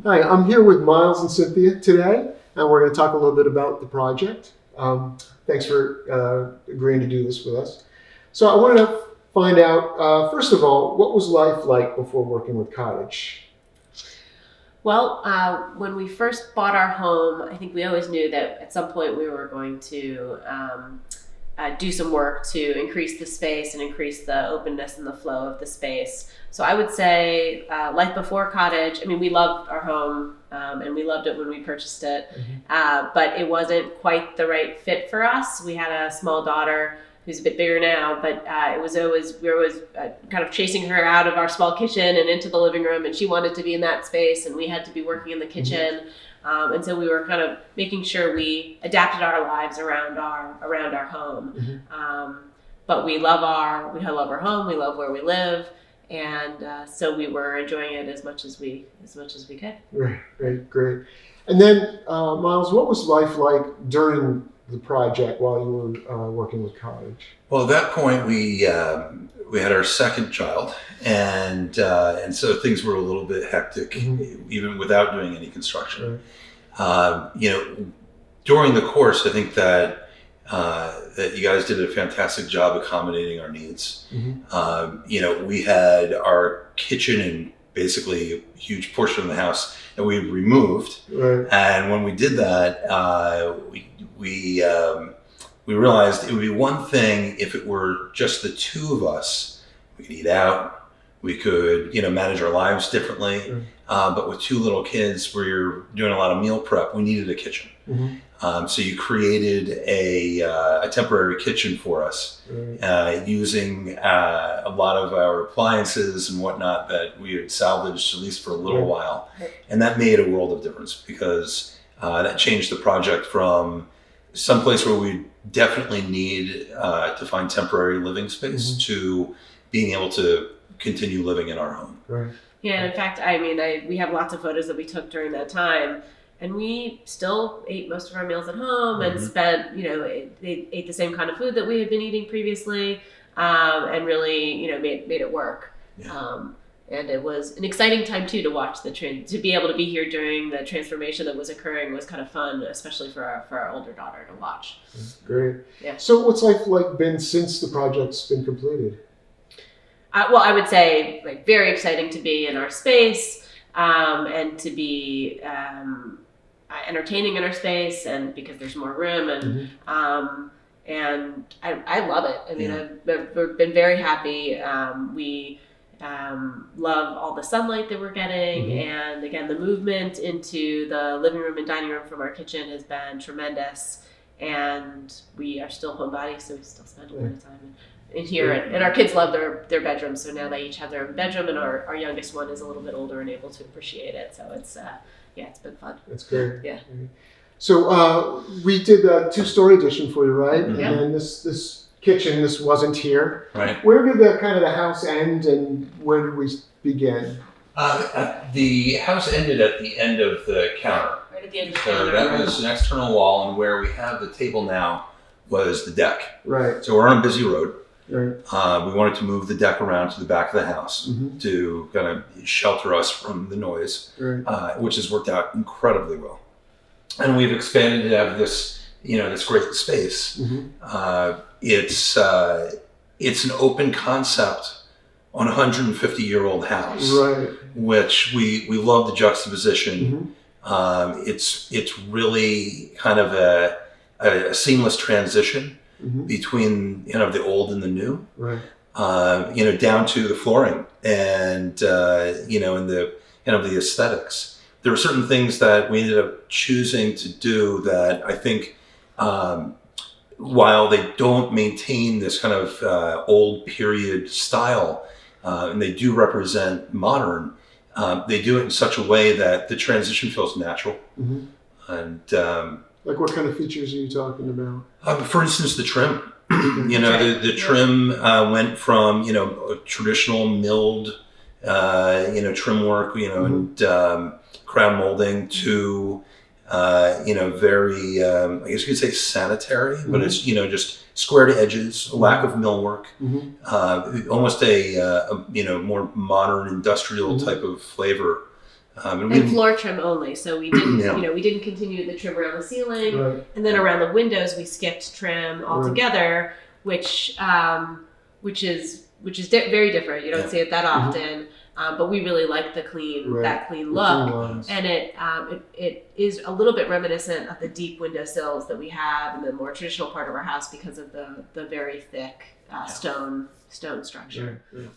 Hi, I'm here with Miles and Cynthia today, and we're going to talk a little bit about the project. Thanks for agreeing to do this with us. So I wanted to find out, first of all, what was life like before working with Cottage? Well, when we first bought our home, I think we always knew that at some point we were going to do some work to increase the space and increase the openness and the flow of the space. So I would say life before Cottage, I mean, we loved our home and we loved it when we purchased it, but it wasn't quite the right fit for us. We had a small daughter who's a bit bigger now, but we were always kind of chasing her out of our small kitchen and into the living room, and she wanted to be in that space, and we had to be working in the kitchen. And so we were kind of making sure we adapted our lives around our home. But we love our home. We love where we live, and so we were enjoying it as much as we could. Right, great. And then, Miles, what was life like during the project while you were working with Cottage? Well, at that point, we had our second child, and so things were a little bit hectic, even without doing any construction. Right. During the course, I think that you guys did a fantastic job accommodating our needs. We had our kitchen and basically a huge portion of the house that we removed, and when we did that, we realized it would be one thing if it were just the two of us. We could eat out, we could manage our lives differently, but with two little kids where you're doing a lot of meal prep, we needed a kitchen. So you created a temporary kitchen for us, using a lot of our appliances and whatnot that we had salvaged at least for a little while. And that made a world of difference, because that changed the project from someplace where we definitely need to find temporary living space to being able to continue living in our home. Yeah, and in fact, I mean, we have lots of photos that we took during that time, and we still ate most of our meals at home and spent, ate the same kind of food that we had been eating previously, and really, made it work. And it was an exciting time too to watch to be able to be here during the transformation that was occurring was kind of fun, especially for our older daughter to watch. Great. Yeah. So what's life like been since the project's been completed? Well, I would say very exciting to be in our space, and to be entertaining in our space, and because there's more room, and I love it. I mean, I've been very happy. We love all the sunlight that we're getting, and again, the movement into the living room and dining room from our kitchen has been tremendous, and we are still homebodies, so we still spend a lot of time in here, and our kids love their bedrooms, so now they each have their own bedroom, and our youngest one is a little bit older and able to appreciate it, so it's it's been fun. That's great. Yeah. So we did a two-story addition for you, right? Mm-hmm. And this kitchen, this wasn't here. Right. Where did the house end, and where did we begin? The house ended at the end of the counter. Right at the end of the So counter. that was an external wall, and where we have the table now was the deck. Right. So we're on a busy road. Right. We wanted to move the deck around to the back of the house to kind of shelter us from the noise, which has worked out incredibly well. And we've expanded to have this, this great space. It's an open concept on a 150-year-old house, which we love the juxtaposition. It's really kind of a seamless transition between the old and the new, down to the flooring and and the aesthetics. There were certain things that we ended up choosing to do that I think, while they don't maintain this kind of old period style, and they do represent modern, they do it in such a way that the transition feels natural. And like what kind of features are you talking about? For instance, the trim. The trim went from a traditional milled trim work, and crown molding to very I guess you could say sanitary, but it's just squared edges, a lack of millwork, almost a more modern industrial type of flavor And And floor trim only, so we didn't, Yeah. we didn't continue the trim around the ceiling, Right. and then around the windows we skipped trim altogether, which is very different. You don't Yeah. see it that often, but we really like the clean that clean The look, clean lines. and it is a little bit reminiscent of the deep windowsills that we have in the more traditional part of our house because of the very thick stone structure. Right, right.